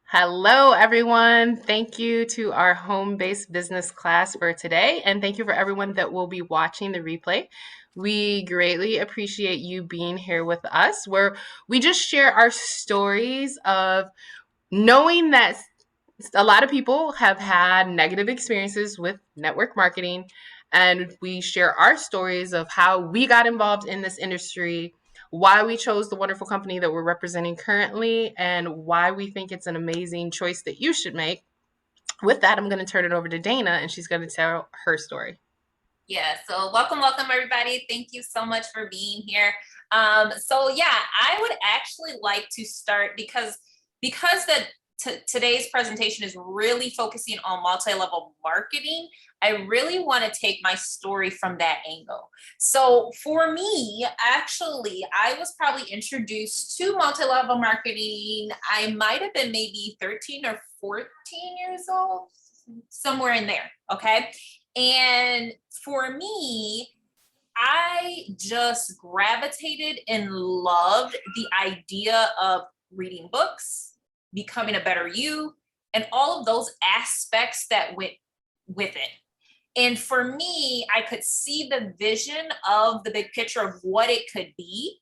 Hello, everyone. Thank you to our home-based business class for today, and thank you for everyone that will be watching the replay. We greatly appreciate you being here with us, where we just share our stories of knowing that a lot of people have had negative experiences with network marketing, and we share our stories of how we got involved in this industry, why we chose the wonderful company that we're representing currently, and why we think it's an amazing choice that you should make. With that, I'm going to turn it over to Dana, and she's going to tell her story. Yeah, so welcome everybody. Thank you so much for being here. I would actually like to start because today's presentation is really focusing on multi-level marketing. I really want to take my story from that angle. So for me, actually, I was probably introduced to multi-level marketing. I might have been maybe 13 or 14 years old, somewhere in there. Okay. And for me, I just gravitated and loved the idea of reading books, becoming a better you, and all of those aspects that went with it. And for me, I could see the vision of the big picture of what it could be,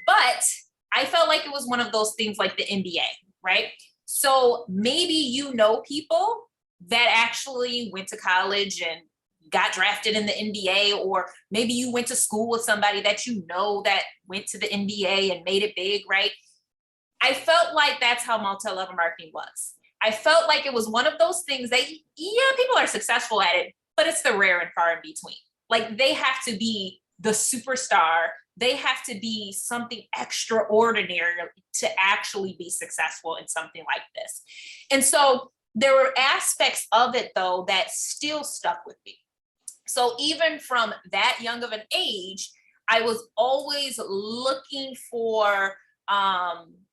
but I felt like it was one of those things like the NBA, right? So maybe you know people that actually went to college and got drafted in the NBA, or maybe you went to school with somebody that you know that went to the NBA and made it big, right? I felt like that's how multi-level marketing was. I felt like it was one of those things that, yeah, people are successful at it, but it's the rare and far in between. Like they have to be the superstar. They have to be something extraordinary to actually be successful in something like this. And so there were aspects of it, though, that still stuck with me. So even from that young of an age, I was always looking for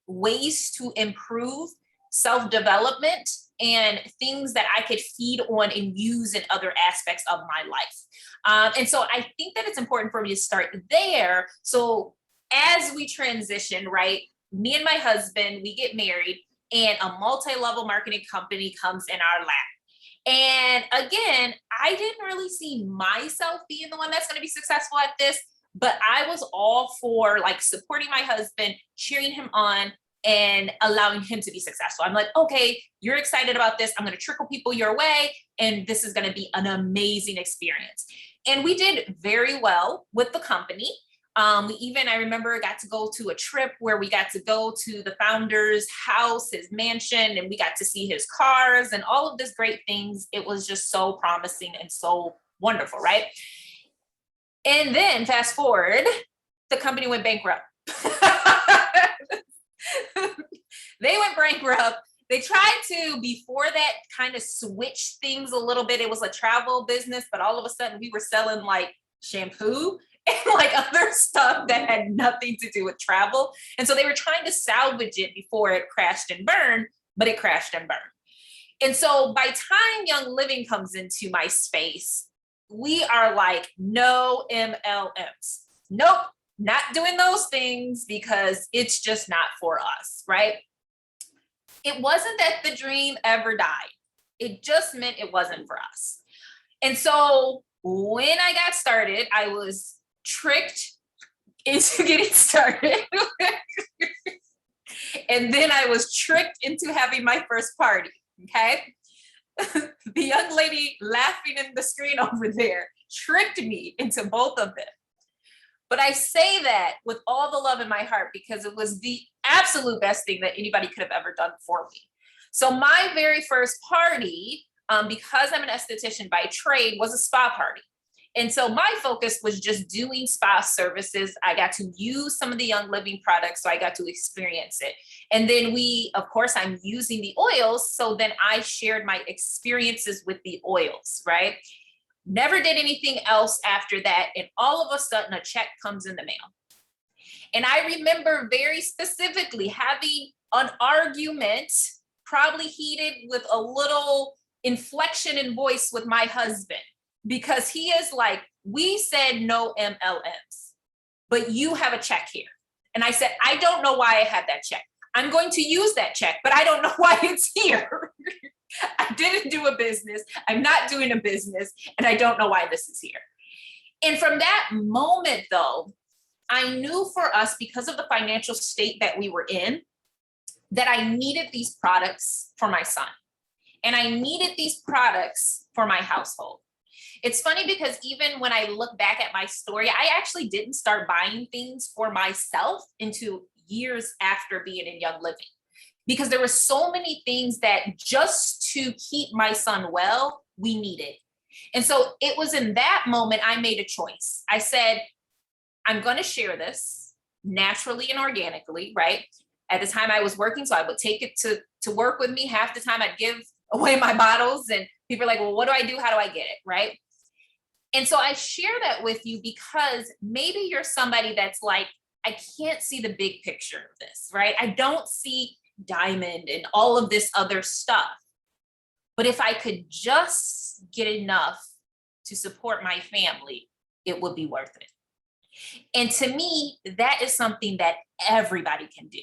ways to improve self-development and things that I could feed on and use in other aspects of my life. And so I think that it's important for me to start there. So as we transition, right, me and my husband, we get married and a multi-level marketing company comes in our lap. And again, I didn't really see myself being the one that's going to be successful at this, but I was all for like supporting my husband, cheering him on, and allowing him to be successful. I'm like, okay, you're excited about this. I'm going to trickle people your way, and this is going to be an amazing experience. And we did very well with the company. I remember, got to go to a trip where we got to go to the founder's house, his mansion, and we got to see his cars and all of this great things. It was just so promising and so wonderful, right? And then fast forward, the company went bankrupt. They went bankrupt. They tried to, before that, kind of switch things a little bit. It was a travel business, but all of a sudden we were selling like shampoo and like other stuff that had nothing to do with travel. And so they were trying to salvage it before it crashed and burned, but it crashed and burned. And so by time Young Living comes into my space, we are like, no MLMs. Nope, not doing those things because it's just not for us, right? It wasn't that the dream ever died. It just meant it wasn't for us. And so when I got started, I was tricked into getting started. And then I was tricked into having my first party. Okay. The young lady laughing in the screen over there tricked me into both of them. But I say that with all the love in my heart because it was the absolute best thing that anybody could have ever done for me. So my very first party, because I'm an esthetician by trade, was a spa party. And so my focus was just doing spa services. I got to use some of the Young Living products, so I got to experience it. And then of course, I'm using the oils. So then I shared my experiences with the oils, right? Never did anything else after that. And all of a sudden, a check comes in the mail. And I remember very specifically having an argument, probably heated with a little inflection in voice with my husband, because he is like, we said no MLMs, but you have a check here. And I said, I don't know why I had that check. I'm going to use that check, but I don't know why it's here. I didn't do a business. I'm not doing a business, and I don't know why this is here. And from that moment, though, I knew for us, because of the financial state that we were in, that I needed these products for my son. And I needed these products for my household. It's funny because even when I look back at my story, I actually didn't start buying things for myself until years after being in Young Living, because there were so many things that just to keep my son well, we needed. And so it was in that moment I made a choice. I said, I'm going to share this naturally and organically, right? At the time I was working, so I would take it to work with me. Half the time I'd give away my bottles, and people are like, well, what do I do? How do I get it? Right. And so I share that with you because maybe you're somebody that's like, I can't see the big picture of this, right? I don't see diamond and all of this other stuff. But if I could just get enough to support my family, it would be worth it. And to me, that is something that everybody can do.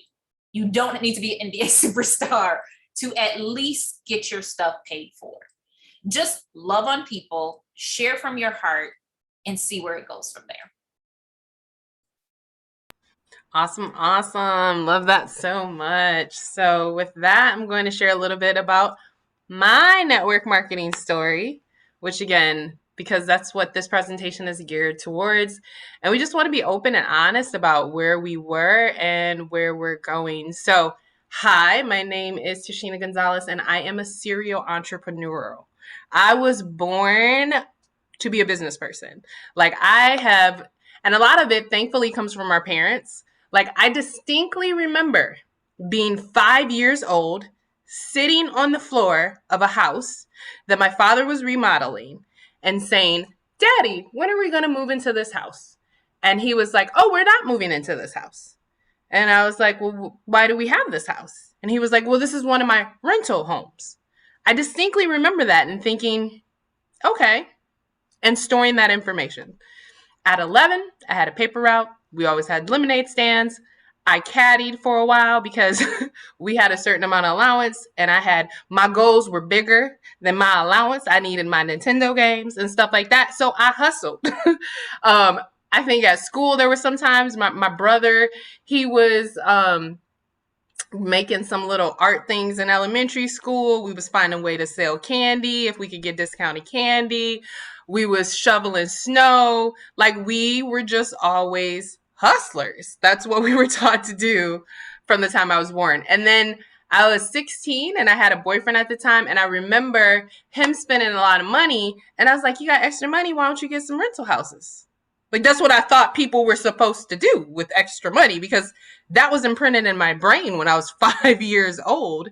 You don't need to be an NBA superstar to at least get your stuff paid for. Just love on people, share from your heart, and see where it goes from there. Awesome, awesome. Love that so much. So, with that, I'm going to share a little bit about my network marketing story, which again, because that's what this presentation is geared towards. And we just want to be open and honest about where we were and where we're going. So, hi, my name is Tashina Gonzalez, and I am a serial entrepreneur. I was born to be a business person. Like, I have, and a lot of it thankfully comes from our parents. Like, I distinctly remember being 5 years old, sitting on the floor of a house that my father was remodeling and saying, Daddy, when are we going to move into this house? And he was like, oh, we're not moving into this house. And I was like, well, why do we have this house? And he was like, well, this is one of my rental homes. I distinctly remember that and thinking, okay, and storing that information. At 11, I had a paper route. We always had lemonade stands. I caddied for a while because we had a certain amount of allowance, and my goals were bigger than my allowance. I needed my Nintendo games and stuff like that. So I hustled. I think at school there were sometimes my brother, he was making some little art things in elementary school. We was finding a way to sell candy if we could get discounted candy. We was shoveling snow. Like, we were just always hustlers. That's what we were taught to do from the time I was born. And then I was 16 and I had a boyfriend at the time, and I remember him spending a lot of money, and I was like, you got extra money, why don't you get some rental houses? Like, that's what I thought people were supposed to do with extra money, because that was imprinted in my brain when I was 5 years old.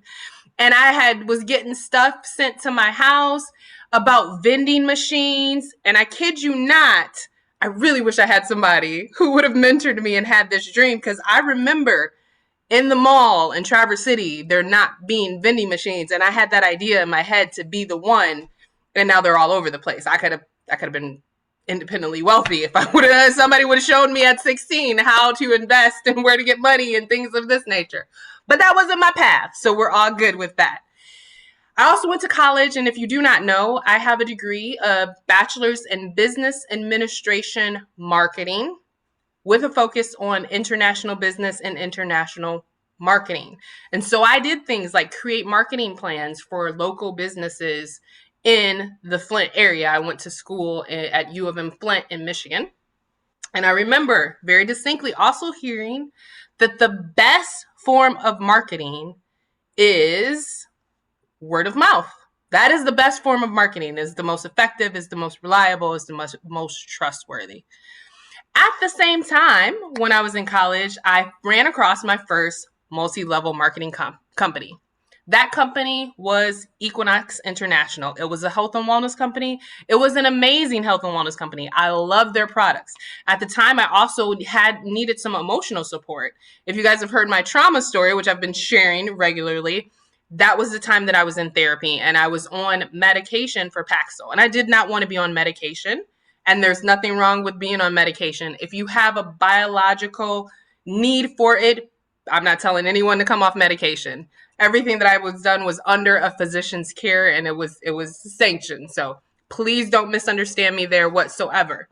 And was getting stuff sent to my house about vending machines. And I kid you not, I really wish I had somebody who would have mentored me and had this dream, because I remember in the mall in Traverse City, there not being vending machines. And I had that idea in my head to be the one. And now they're all over the place. I could have been independently wealthy if somebody would have shown me at 16 how to invest and where to get money and things of this nature. But that wasn't my path, so we're all good with that. I also went to college, and if you do not know, I have a degree, a bachelor's in business administration marketing, with a focus on international business and international marketing. And so I did things like create marketing plans for local businesses in the Flint area. I went to school at U of M Flint in Michigan. And I remember very distinctly also hearing that the best form of marketing is word of mouth. That is the best form of marketing, is the most effective, is the most reliable, is the most trustworthy. At the same time, when I was in college, I ran across my first multi-level marketing company. That company was Equinox International. It was a health and wellness company. It was an amazing health and wellness company. I loved their products. At the time, I also needed some emotional support. If you guys have heard my trauma story, which I've been sharing regularly, that was the time that I was in therapy, and I was on medication for Paxil. And I did not want to be on medication. And there's nothing wrong with being on medication. If you have a biological need for it, I'm not telling anyone to come off medication. Everything that I was done was under a physician's care, and it was sanctioned. So please don't misunderstand me there whatsoever.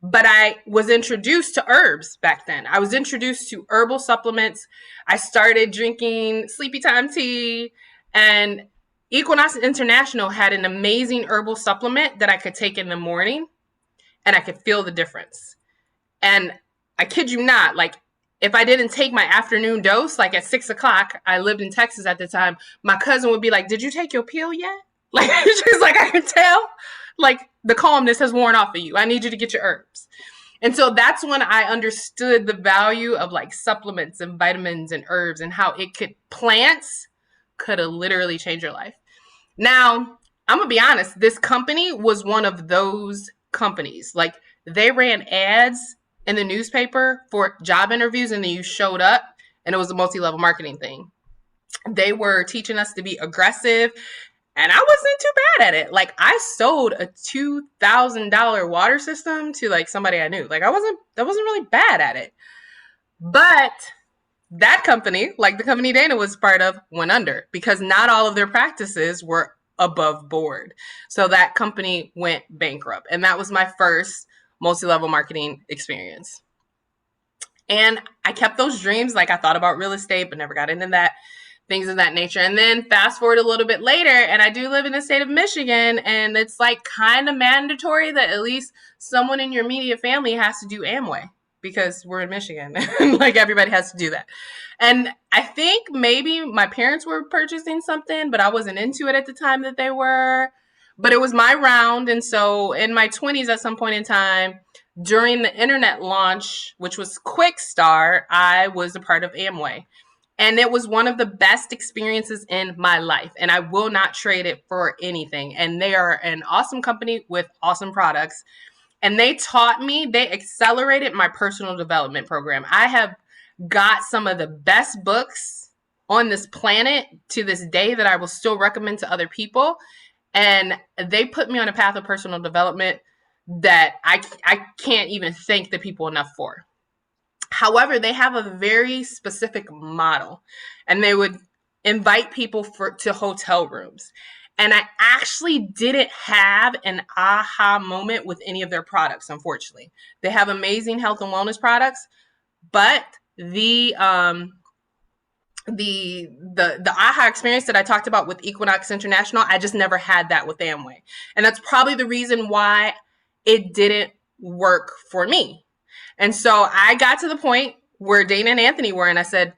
But I was introduced to herbs back then. I was introduced to herbal supplements. I started drinking sleepy time tea, and Equinox International had an amazing herbal supplement that I could take in the morning, and I could feel the difference. And I kid you not, like, if I didn't take my afternoon dose, like at 6 o'clock, I lived in Texas at the time, my cousin would be like, "Did you take your pill yet?" Like, she's like, "I can tell. Like, the calmness has worn off of you. I need you to get your herbs." And so that's when I understood the value of like supplements and vitamins and herbs and how plants could have literally changed your life. Now, I'm going to be honest, this company was one of those companies. Like, they ran ads in the newspaper for job interviews, and then you showed up, and it was a multi-level marketing thing. They were teaching us to be aggressive, and I wasn't too bad at it. Like, I sold a $2,000 water system to like somebody I knew. Like, I wasn't really bad at it. But that company, like the company Dana was part of, went under because not all of their practices were above board. So that company went bankrupt. And that was my first multi-level marketing experience. And I kept those dreams. Like, I thought about real estate, but never got into that, things of that nature. And then fast forward a little bit later, and I do live in the state of Michigan, and it's like kind of mandatory that at least someone in your immediate family has to do Amway because we're in Michigan. Like, everybody has to do that. And I think maybe my parents were purchasing something, but I wasn't into it at the time that they were. But it was my round. And so in my 20s, at some point in time, during the internet launch, which was Quick Start, I was a part of Amway. And it was one of the best experiences in my life. And I will not trade it for anything. And they are an awesome company with awesome products. And they taught me, they accelerated my personal development program. I have got some of the best books on this planet to this day that I will still recommend to other people. And they put me on a path of personal development that I can't even thank the people enough for. However, they have a very specific model, and they would invite people to hotel rooms. And I actually didn't have an aha moment with any of their products, unfortunately. They have amazing health and wellness products, but the aha experience that I talked about with Equinox International, I just never had that with Amway. And that's probably the reason why it didn't work for me. And so I got to the point where Dana and Anthony were, and I said,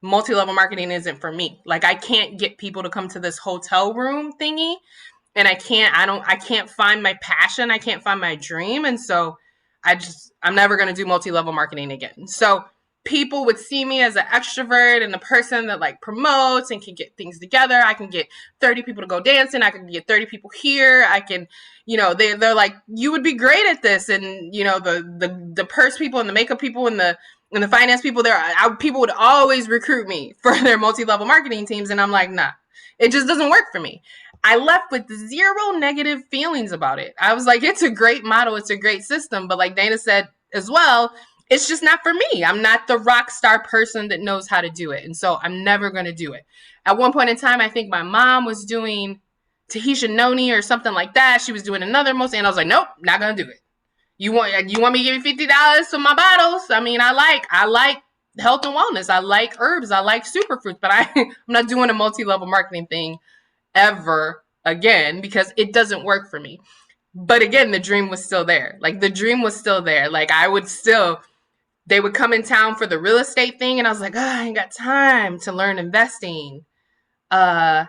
multi-level marketing isn't for me. Like, I can't get people to come to this hotel room thingy, and I can't find my passion. I can't find my dream. And so I'm never going to do multi-level marketing again. So people would see me as an extrovert and a person that like promotes and can get things together. I can get 30 people to go dancing. I can get 30 people here. I can, they're like, "You would be great at this." And, the purse people and the makeup people and the finance people people would always recruit me for their multi-level marketing teams. And I'm like, nah, it just doesn't work for me. I left with zero negative feelings about it. I was like, it's a great model. It's a great system. But like Dana said as well, it's just not for me. I'm not the rock star person that knows how to do it. And so I'm never going to do it. At one point in time, I think my mom was doing Tahitian Noni or something like that. She was doing another and I was like, nope, not going to do it. You want me to give you $50 for my bottles? I mean, I like health and wellness. I like herbs. I like superfruits, but I'm not doing a multi-level marketing thing ever again because it doesn't work for me. But again, the dream was still there. Like, the dream was still there. Like, they would come in town for the real estate thing, and I was like, I ain't got time to learn investing. My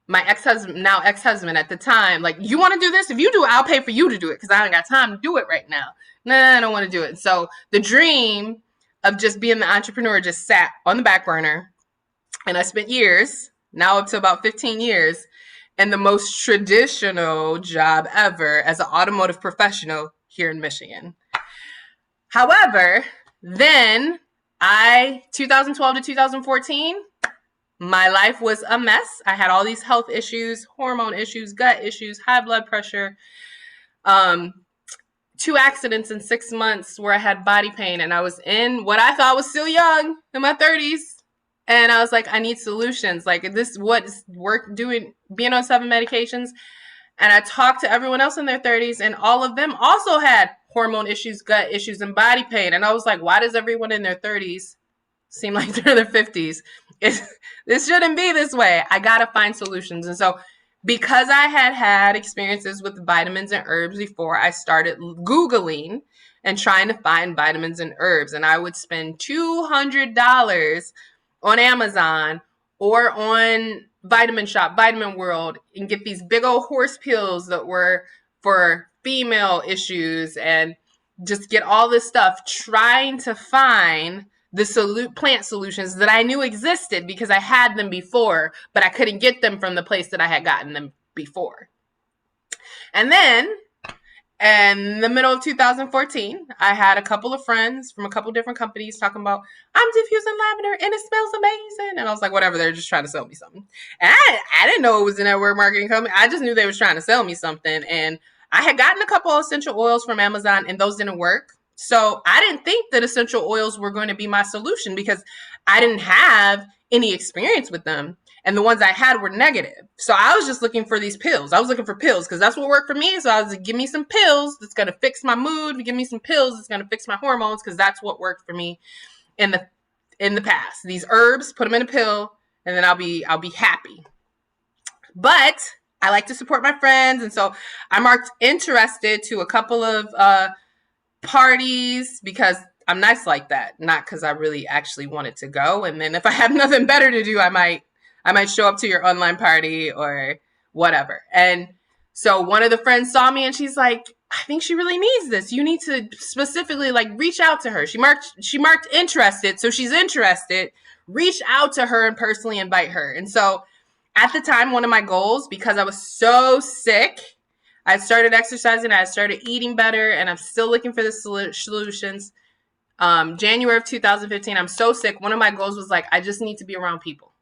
now ex-husband at the time, like, "You want to do this? If you do it, I'll pay for you to do it because I ain't got time to do it right now." Nah, I don't want to do it. So the dream of just being the entrepreneur just sat on the back burner, and I spent years, now up to about 15 years, in the most traditional job ever as an automotive professional here in Michigan. However, then 2012 to 2014, my life was a mess. I had all these health issues, hormone issues, gut issues, high blood pressure. 2 accidents in 6 months where I had body pain, and I was in what I thought was still young in my 30s. And I was like, I need solutions. Like, this, what's work doing, being on 7 medications. And I talked to everyone else in their 30s, and all of them also had hormone issues, gut issues, and body pain. And I was like, why does everyone in their 30s seem like they're in their 50s? This shouldn't be this way. I got to find solutions. And so, because I had had experiences with vitamins and herbs before, I started Googling and trying to find vitamins and herbs. And I would spend $200 on Amazon or on Vitamin Shop, Vitamin World, and get these big old horse pills that were for female issues, and just get all this stuff trying to find the plant solutions that I knew existed because I had them before, but I couldn't get them from the place that I had gotten them before. And then in the middle of 2014, I had a couple of friends from a couple different companies talking about, I'm diffusing lavender and it smells amazing. And I was like, whatever, they're just trying to sell me something. And I didn't know it was a network marketing company. I just knew they was trying to sell me something. And I had gotten a couple of essential oils from Amazon, and those didn't work. So I didn't think that essential oils were going to be my solution because I didn't have any experience with them. And the ones I had were negative. So I was just looking for these pills. I was looking for pills because that's what worked for me. So I was like, give me some pills that's going to fix my mood. Give me some pills that's going to fix my hormones, because that's what worked for me in the past. These herbs, put them in a pill, and then I'll be happy. But I like to support my friends, and so I marked interested to a couple of parties because I'm nice like that, not because I really actually wanted to go. And then if I have nothing better to do, I might show up to your online party or whatever. And so one of the friends saw me, and she's like, I think she really needs this. You need to specifically like reach out to her. She marked interested, so she's interested. Reach out to her and personally invite her. And so at the time, one of my goals, because I was so sick, I started exercising, I started eating better, and I'm still looking for the solutions. January of 2015, I'm so sick. One of my goals was like, I just need to be around people.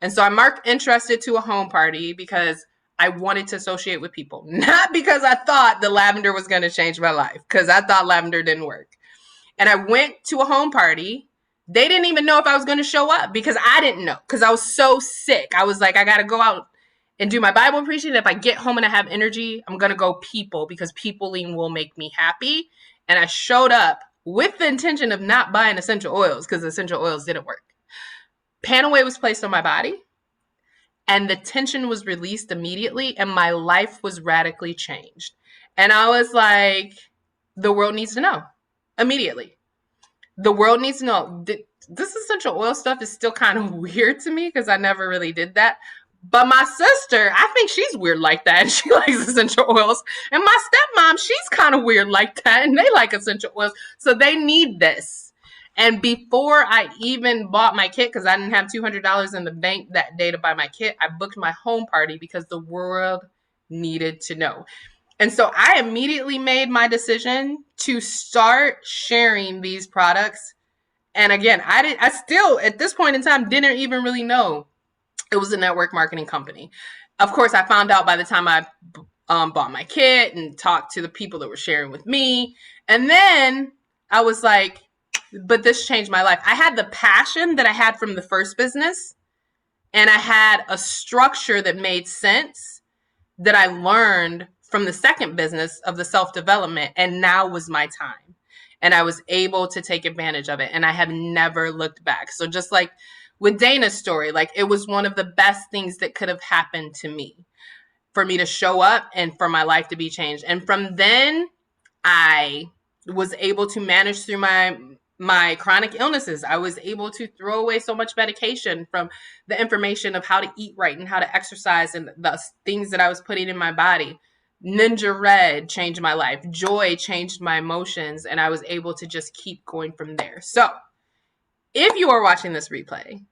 And so I marked interested to a home party because I wanted to associate with people, not because I thought the lavender was going to change my life, because I thought lavender didn't work. And I went to a home party. They didn't even know if I was going to show up because I didn't know, because I was so sick. I was like, I got to go out and do my Bible preaching. If I get home and I have energy, I'm going to go people, because peopling will make me happy. And I showed up with the intention of not buying essential oils because essential oils didn't work. Panaway was placed on my body, and the tension was released immediately, and my life was radically changed. And I was like, the world needs to know immediately. The world needs to know. This essential oil stuff is still kind of weird to me because I never really did that. But my sister, I think she's weird like that, and she likes essential oils. And my stepmom, she's kind of weird like that, and they like essential oils. So they need this. And before I even bought my kit, because I didn't have $200 in the bank that day to buy my kit, I booked my home party because the world needed to know. And so I immediately made my decision to start sharing these products. And again, I still, at this point in time, didn't even really know it was a network marketing company. Of course, I found out by the time I bought my kit and talked to the people that were sharing with me. And then I was like, but this changed my life. I had the passion that I had from the first business, and I had a structure that made sense that I learned from the second business of the self-development, and now was my time. And I was able to take advantage of it, and I have never looked back. So just like with Dana's story, like it was one of the best things that could have happened to me, for me to show up and for my life to be changed. And from then, I was able to manage through my chronic illnesses. I was able to throw away so much medication from the information of how to eat right and how to exercise and the things that I was putting in my body. Ninja Red changed my life. Joy changed my emotions, and I was able to just keep going from there. So if you are watching this replay,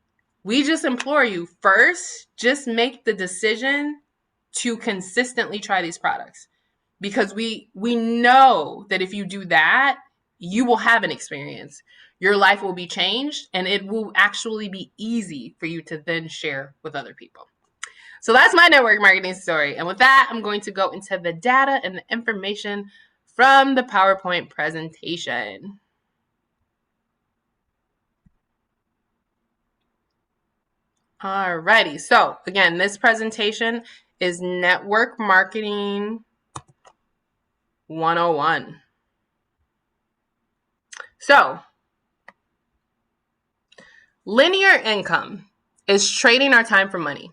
we just implore you, first, just make the decision to consistently try these products, because we know that if you do that, you will have an experience. Your life will be changed, and it will actually be easy for you to then share with other people. So that's my network marketing story. And with that, I'm going to go into the data and the information from the PowerPoint presentation. Alrighty, so again, this presentation is Network Marketing 101. So, linear income is trading our time for money.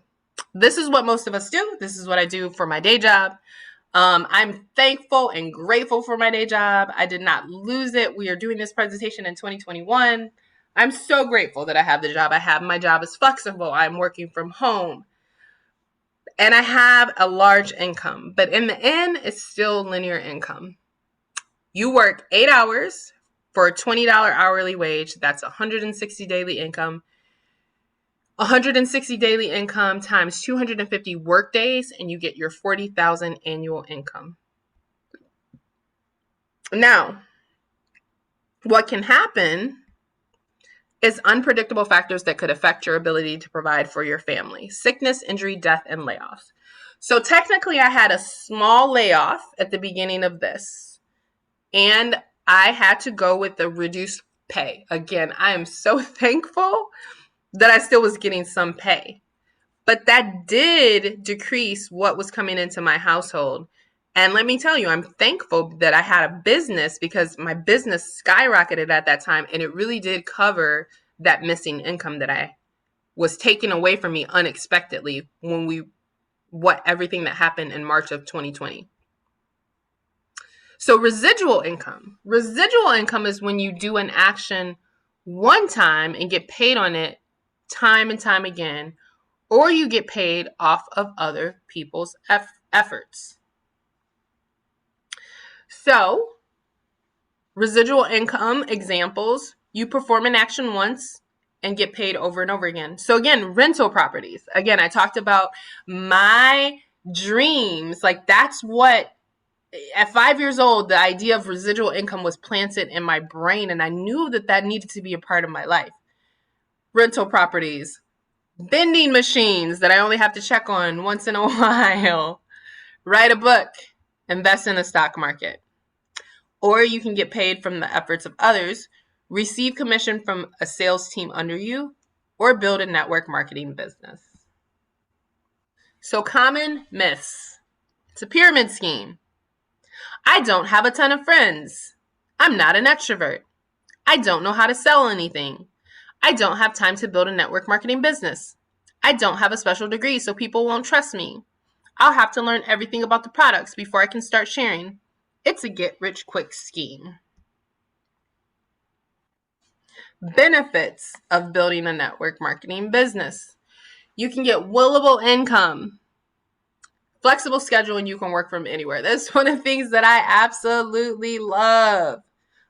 This is what most of us do. This is what I do for my day job. I'm thankful and grateful for my day job. I did not lose it. We are doing this presentation in 2021. I'm so grateful that I have the job I have. My job is flexible. I'm working from home. And I have a large income. But in the end, it's still linear income. You work 8 hours for a $20 hourly wage. That's 160 daily income. 160 daily income times 250 work days, and you get your 40,000 annual income. Now, what can happen is unpredictable factors that could affect your ability to provide for your family: sickness, injury, death, and layoffs. So technically, I had a small layoff at the beginning of this, and I had to go with the reduced pay. Again, I am so thankful that I still was getting some pay. But that did decrease what was coming into my household. And let me tell you, I'm thankful that I had a business, because my business skyrocketed at that time, and it really did cover that missing income that I was taken away from me unexpectedly when everything that happened in March of 2020. So residual income. Residual income is when you do an action one time and get paid on it time and time again, or you get paid off of other people's efforts. So, residual income examples: you perform an action once and get paid over and over again. So again, rental properties. Again, I talked about my dreams. Like, that's what, at 5 years old, the idea of residual income was planted in my brain, and I knew that that needed to be a part of my life. Rental properties, vending machines that I only have to check on once in a while, write a book, invest in the stock market. Or you can get paid from the efforts of others, receive commission from a sales team under you, or build a network marketing business. So, common myths. It's a pyramid scheme. I don't have a ton of friends. I'm not an extrovert. I don't know how to sell anything. I don't have time to build a network marketing business. I don't have a special degree, so people won't trust me. I'll have to learn everything about the products before I can start sharing. It's a get-rich-quick scheme. Benefits of building a network marketing business: you can get willable income, flexible schedule, and you can work from anywhere. That's one of the things that I absolutely love.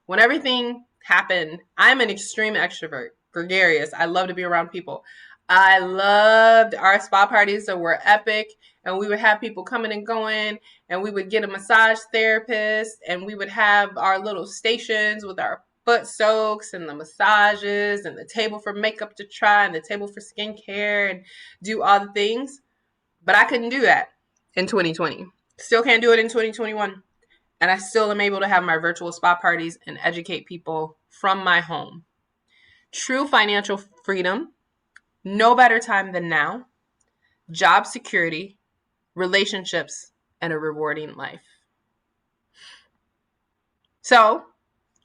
When everything happened, I'm an extreme extrovert, gregarious. I love to be around people. I loved our spa parties that were epic, and we would have people coming and going, and we would get a massage therapist, and we would have our little stations with our foot soaks and the massages and the table for makeup to try and the table for skincare and do all the things. But I couldn't do that in 2020. Still can't do it in 2021. And I still am able to have my virtual spa parties and educate people from my home. True financial freedom: no better time than now. Job security, relationships, and a rewarding life. So,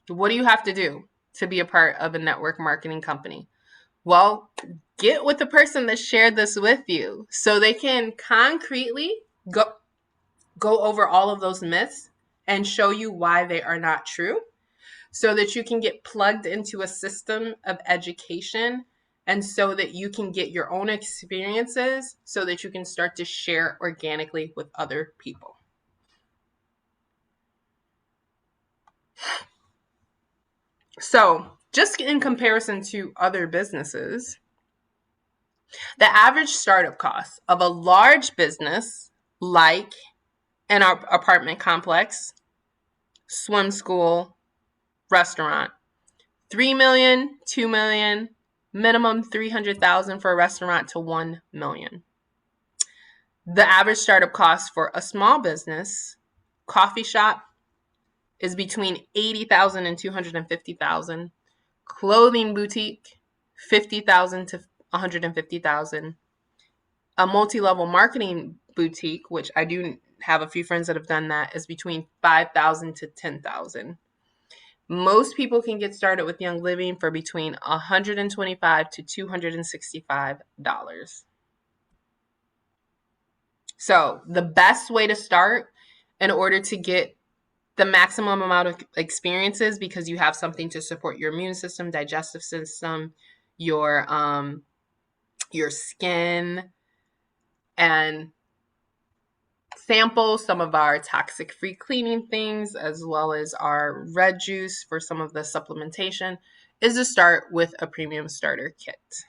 what do you have to do to be a part of a network marketing company? Well, get with the person that shared this with you so they can concretely go over all of those myths and show you why they are not true, so that you can get plugged into a system of education, and so that you can get your own experiences, so that you can start to share organically with other people. So, just in comparison to other businesses, the average startup cost of a large business like an apartment complex, swim school, restaurant: 3 million, 2 million, minimum 300,000 for a restaurant to 1 million. The average startup cost for a small business, coffee shop, is between 80,000 and 250,000. Clothing boutique, 50,000 to 150,000. A multi-level marketing boutique, which I do have a few friends that have done that, is between 5,000 to 10,000. Most people can get started with Young Living for between $125 to $265. So, the best way to start in order to get the maximum amount of experiences, because you have something to support your immune system, digestive system, your skin, and sample some of our toxic free cleaning things as well as our red juice for some of the supplementation, is to start with a premium starter kit.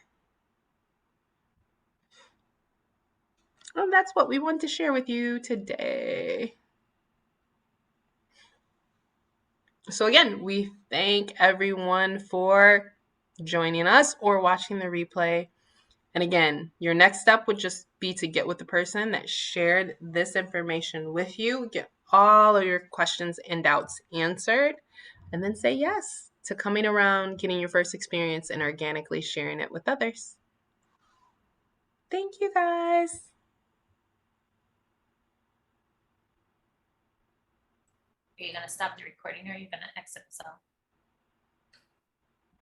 Well, that's what we want to share with you today. So again, we thank everyone for joining us or watching the replay. And again, your next step would just be to get with the person that shared this information with you, get all of your questions and doubts answered, and then say yes to coming around, getting your first experience, and organically sharing it with others. Thank you guys. Are you going to stop the recording or are you going to exit the cell?